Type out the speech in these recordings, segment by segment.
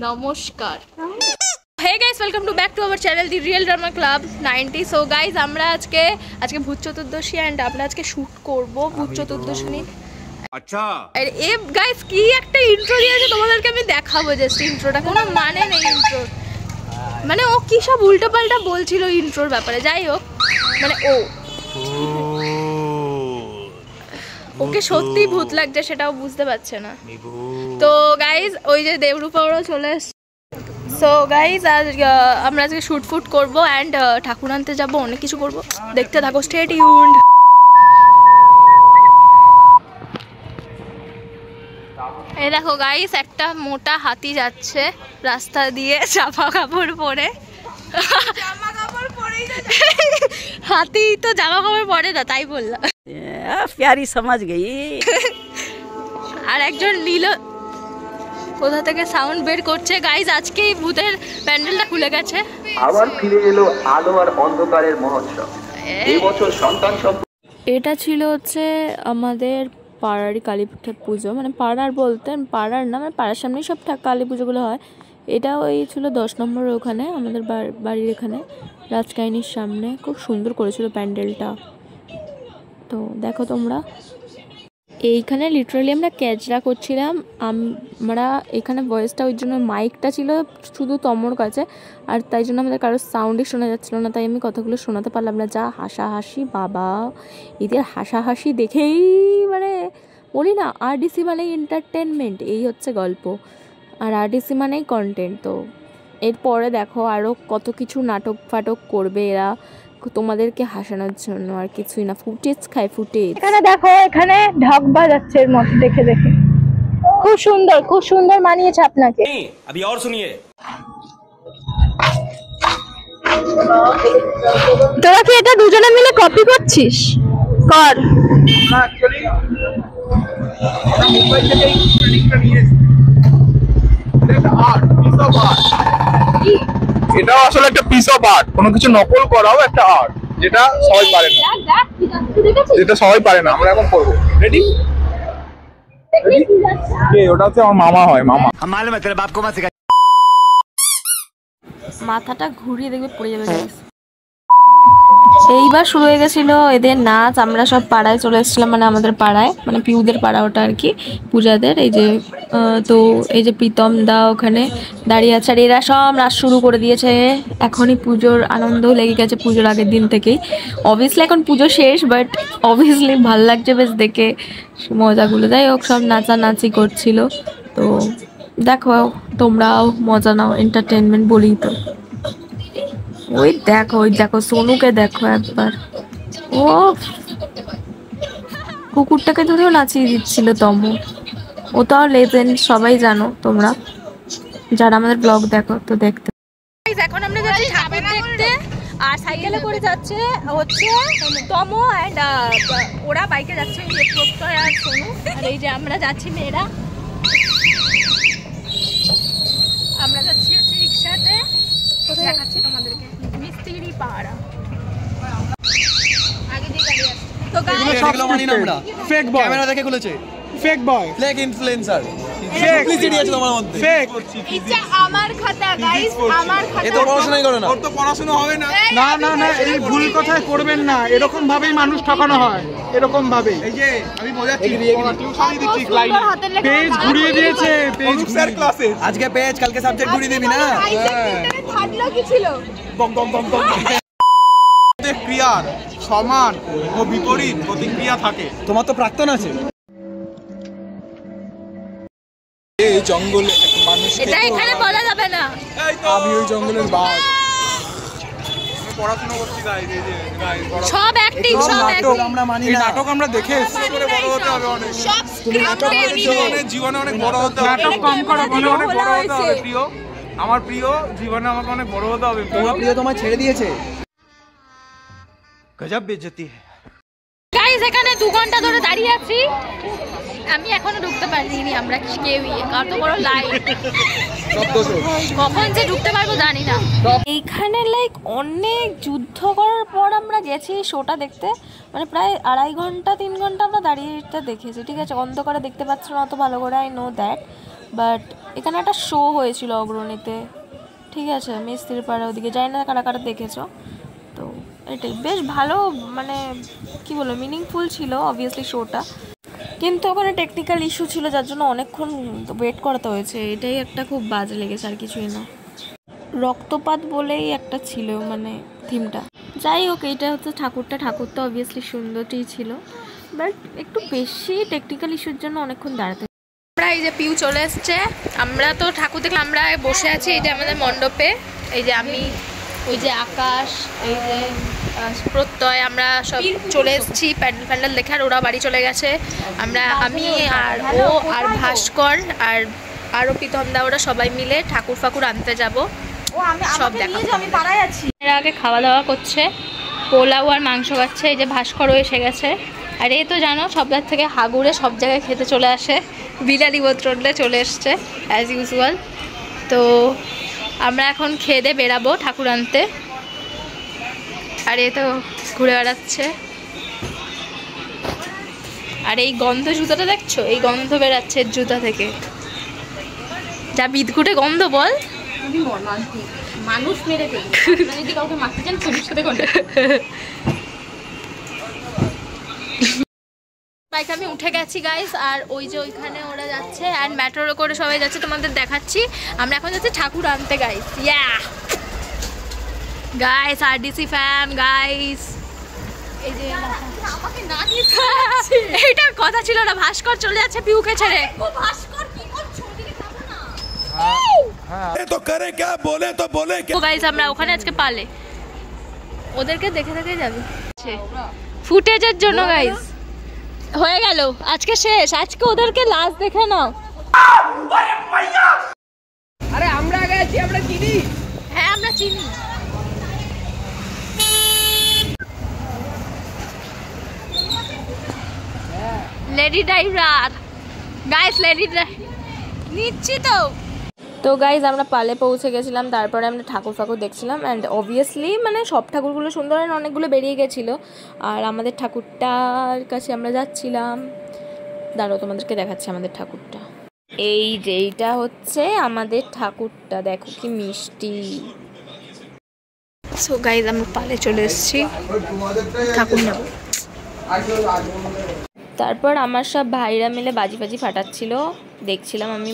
নমস্কার। Hey guys, welcome to back to our channel The Real Drama Club 90। So guys, আমরা আজকে ভূত চতুর্দশী and আমরা আজকে শুট করব ভূত চতুর্দশী। আচ্ছা, আর এই গাইস কি একটা ইন্ট্রো দিয়েছে তোমাদেরকে আমি দেখাবো। জাস্ট ইন্ট্রোটা কোনো মানে নেই। ইন্ট্রো মানে ও কি সব উল্টোপাল্টা বলছিল ইন্ট্রোর ব্যাপারে। যাই হোক, মানে ওকে সত্যি ভূত লাগছে সেটাও বুঝতে পারছে না। তো গাইজ ওই যে দেবরূপাও চলে এসছে। সো গাইজ আমরা আজকে শুট ফুট করবো অ্যান্ড ঠাকুর আনতে যাবো, অনেক কিছু করবো, দেখতে থাকো, স্টে টিউনড। এই দেখো গাইজ একটা মোটা হাতি যাচ্ছে রাস্তা দিয়ে জামা কাপড় পরে। হাতি তো জামা কাপড় পরে না, তাই বললাম। প্যারি সমাজ গই। আর একজন নীল কোথা থেকে সাউন্ড বের করছে। গাইজ আজকেই ভূতের প্যান্ডেলটা খুলে গেছে। আবার ফিরে এলো আলো আর অন্ধকারের মহোৎসব। এই বছর সন্তান এটা ছিল হচ্ছে আমাদের পাড়ারই কালী পুজো, মানে পাড়ার বলতে পাড়ার না, মানে পাড়ার সামনেই সব কালী পুজোগুলো হয়। এটা ওই ছিল 10 নম্বর ওখানে আমাদের বাড়ির এখানে রাজকাহিনীর সামনে। খুব সুন্দর করেছিল প্যান্ডেলটা। তো দেখো তোমরা, এইখানে লিটারালি আমরা ক্যাচরা করছিলাম। আমরা এখানে ভয়েসটা ওই জন্য মাইকটা ছিল শুধু তমর কাছে, আর তাই জন্য আমাদের কারোর সাউন্ডই শোনা যাচ্ছিলো না, তাই আমি কথাগুলো শোনাতে পারলাম না। যা হাসাহাসি, বাবা এদের হাসাহাসি দেখেই মানে বলি না, আরডিসি মানেই এন্টারটেনমেন্ট, এই হচ্ছে গল্প, আর আরডিসি মানেই কন্টেন্ট। তো এরপরে দেখো আরও কত কিছু নাটক ফাটক করবে এরা তোমাদেরকে হাসানোর জন্য, আর কিছুই না, ফুটেজ খায় ফুটেজ। এখানে দেখো, এখানে ঢাক বাজাচ্ছে এর মতো, দেখে দেখে খুব সুন্দর মানিয়েছে আপনাকে। अभी और सुनिए। তোরা কি এটা দুজনে মিলে কপি করছিস? কর। মুম্বাই থেকে এই ট্রেনিংটা নিয়েছি। এটা আর্ট, পিস অফ আর্ট। এটাও আসলে একটা পিস অফ আর্ট। কোনো কিছু নকল করাও একটা আর্ট, যেটা সবাই পারে না, যেটা সবাই পারে না। আমরা এখন করবো। রেডি? ওটা হচ্ছে আমার মামা হয়, মামা। মাথাটা ঘুরিয়ে দেখবে পড়ে যাবে। এইবার শুরু হয়ে গেছিল এদের নাচ। আমরা সব পাড়ায় চলে এসেছিলাম, মানে আমাদের পাড়ায়, মানে পিউদের পাড়া ওটা আর কি, পূজাদের। এই যে তো এই যে প্রীতম দা ওখানে দাঁড়িয়ে আছে, আর এরা সব নাচ শুরু করে দিয়েছে। এখনই পুজোর আনন্দ লেগে গেছে পুজোর আগের দিন থেকেই। অবভিয়াসলি এখন পুজো শেষ, বাট অবভিয়াসলি ভাল লাগছে বেশ দেখে মজাগুলো। যাই হোক, সব নাচানাচি করছিল। তো দেখো তোমরাও মজা নাও, এন্টারটেনমেন্ট বলি তো। ওই দেখো সোনুকে দেখো একবার, ও কুকুরটাকে ধরেও নাচিয়ে দিচ্ছিল তম। ও তো আর লেজেন্ড, সবাই জানো তোমরা যারা আমাদের ব্লগ দেখো। তো দেখতে এখন আমরা যাচ্ছি ঠাকুর দেখতে, আর সাইকেলে করে যাচ্ছে হচ্ছে তম এন্ড ওরা বাইকে যাচ্ছে, প্রত্যয় আর সোনু। আর এই যে আমরা যাচ্ছি মেয়েরা, আমরা যাচ্ছি হচ্ছে রিক্সাতে। কোথায় দেখাচ্ছি তোমাদেরকে, মিস্ত্রি পাহাড়া আগে দিয়ে গাড়ি আসছে। তো এগুলো মানি না আমরা। ফেক বয়, ক্যামেরা দেখে খুলেছে। ফেক বয়, ফেক ইনফ্লুয়েন্সার, পাবলিসিটি আছে তোমার মধ্যে। ফেক, এটা আমার খাতা গাইস, আমার খাতা। এ তো পড়াশোনাই করে না। ওর তো পড়াশোনা হবে না। না না না, এই ভুল কথা করবেন না। এরকম ভাবেই মানুষ ঠকানো হয়, এরকম ভাবে। এই যে আমি বোঝাচ্ছি, টিউশনই দিচ্ছি, ক্লাইন্ট পেজ ঘুরিয়ে দিয়েছে, পেজ স্যার ক্লাসে। আজকে পেজ, কালকে সাবজেক্ট ঘুরিয়ে দিবি না। থাকলো কি ছিল? দম দম দম দম। ক্রিয়ার সমান ও বিপরীত প্রতিক্রিয়া থাকে। তোমার তো প্রাক্তন আছে। এই জঙ্গলে মানুষ, এটা এখানে বলা যাবে না। আমি ওই জঙ্গলের বাঘ। পড়াশোনা করছি গাইস, এই যে গাইস সব অ্যাক্টিং, সব অ্যাক্টিং আমরা মানি না। নাটক আমরা দেখে এসেছি, করে বড় হতে হবে অনেক। তুমি নাটক জীবনে অনেক বড় হতে হবে। নাটক কম করো, বলে অনেক বড় হতে হবে। প্রিয়, আমার প্রিয়, জীবনে আমাকে অনেক বড় হতে হবে। তোমার প্রিয় তোমায় ছেড়ে দিয়েছে। গজব বেইজ্জতি है। গাইস এখানে 2 ঘন্টা ধরে দাঁড়িয়ে আছি, আমি এখনো ঢুকতে পারিনি। আমরা কেউই কত বড় লাইন, কখন যে ঢুকতে পারবো জানি না। এইখানে লাইক অনেক যুদ্ধ করার পর আমরা গেছি শোটা দেখতে, মানে প্রায় 2.5 ঘন্টা 3 ঘন্টা আমরা দাঁড়িয়ে দেখেছি, ঠিক আছে। অন্ধকারে দেখতে পাচ্ছ না অত ভালো করে, আই নো দ্যাট, বাট এখানে একটা শো হয়েছিল অগ্রণীতে, ঠিক আছে, মিস্ত্রির পাড়া ওদিকে, জানি না কারা কারা দেখেছো। তো এটাই বেশ ভালো, মানে কি বলবো, মিনিংফুল ছিল অবভিয়াসলি শোটা, কিন্তু ওখানে টেকনিক্যাল ইস্যু ছিল যার জন্য অনেকক্ষণ ওয়েট করাতে হয়েছে, এটাই একটা খুব বাজে লেগেছে, আর কিছুই না। রক্তপাত বলেই একটা ছিল মানে থিমটা, যাই হোক এইটা হচ্ছে ঠাকুরটা তো অবভিয়াসলি সুন্দরই ছিল, বাট একটু বেশি টেকনিক্যাল ইস্যুর জন্য অনেকক্ষণ দাঁড়াতে। আমরা এই যে পিউ চলে এসছে, আমরা তো ঠাকুর দেখলে আমরা বসে আছি, এই যে আমাদের মণ্ডপে, এই যে আমি, ওই যে আকাশ, এই যে প্রত্যয়, আমরা সব চলে এসেছি প্যান্ডেল দেখে, আর ওরা বাড়ি চলে গেছে। আমি আর ও আর ভাস্কর আর আরও প্রীতমদা, ওরা সবাই মিলে ঠাকুর ফাকুর আনতে যাবো, সব দেখা। এরা আগে খাওয়া দাওয়া করছে, পোলাও আর মাংস খাচ্ছে, এই যে ভাস্করও এসে গেছে। আর এই তো জানো সবদার থেকে হাগুড়ে সব জায়গায় খেতে চলে আসে, বিলালি বোতরলে চলে এসছে অ্যাজ ইউজুয়াল। তো আমরা এখন খেয়ে দিয়ে বেরাবো ঠাকুর আনতে, আর এই তো ঘুরে বেড়াচ্ছে। আর এই গন্ধ জুতাটা দেখছো, এই গন্ধ বেরাচ্ছে জুতা থেকে, যা বিদঘুটে গন্ধ বল। মানুষ মেরে কাউকে মারতে চান চুরির সাথে বাইক আমি উঠে গেছি গাইস, আর ওই যে ওইখানে ওরা যাচ্ছে, আর মেট্রো করে সবাই যাচ্ছে, তোমাদের দেখাচ্ছি। আমরা এখন যাচ্ছি ঠাকুর আনতে গাইস, ইয়া গাইস, আরডিসি ফ্যান গাইস। এই যে আমাকে না দিতে এইটার কথা ছিল না, ভাস্কর চলে যাচ্ছে পিউকে ছেড়ে। ও ভাস্কর কি করছো, ওদিকে যাবো না। হ্যাঁ তো করে क्या बोले तो बोले क्या। গাইস আমরা ওখানে আজকে পালে ওদেরকে দেখে দেখে যাবে ফুটেজের জন্য গাইস। হয়ে গেল আজকে শেষ, আজকে ওদেরকে লাস্ট দেখে নাও। আরে আমরা গেছি, আমরা চিনি। হ্যাঁ আমরা চিনি। লেডি ড্রাইভার গাইস, লেডি নিচ্ছি তো। তো গাইজ আমরা পালে পৌঁছে গেছিলাম, তারপরে আমরা ঠাকুর ফাকুর দেখছিলাম, অ্যান্ড অবভিয়াসলি মানে সব ঠাকুরগুলো সুন্দর, আর অনেকগুলো বেরিয়ে গেছিলো, আর আমাদের ঠাকুরটার কাছে আমরা যাচ্ছিলাম। দাঁড়াও তোমাদেরকে দেখাচ্ছি আমাদের ঠাকুরটা, এই যে এইটা হচ্ছে আমাদের ঠাকুরটা, দেখো কি মিষ্টি। সো গাইজ আমরা পালে চলে এসেছি, ঠাকুর নেব। তারপর আমার সব ভাইরা মিলে বাজি বাজি ফাটাচ্ছিল, দেখছিলাম আমি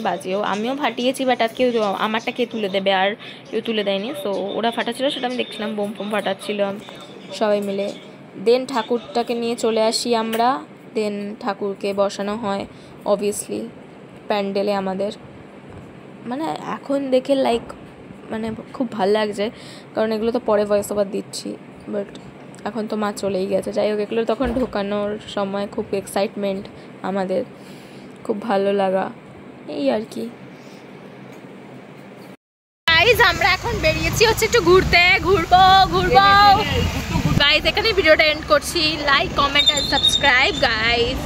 আমিও ফাটিয়েছি, বাট আর কেউ আমারটা কে তুলে দেবে, আর কেউ তুলে দেয়নি। সো ওরা ফাটাচ্ছিল সেটা আমি দেখছিলাম, বোম ফোম ফাটাচ্ছিল সবাই মিলে। দেন ঠাকুরটাকে নিয়ে চলে আসি আমরা, দেন ঠাকুরকে বসানো হয় অবভিয়াসলি প্যান্ডেলে আমাদের। মানে এখন দেখে লাইক মানে খুব ভালো লাগছে, কারণ এগুলো তো পরে ভয়েস ওভার দিচ্ছি, বাট এখন তো মা চলেই গেছে। যাই হোক, এগুলো তখন ঢোকানোর সময় খুব এক্সাইটমেন্ট আমাদের, খুব ভালো লাগা, এই আর কি। গাইজ আমরা এখন বেরিয়েছি হচ্ছে একটু ঘুরবো গাইজ। এখানে ভিডিওটা এন্ড করছি। লাইক, কমেন্ট আর সাবস্ক্রাইব গাইজ।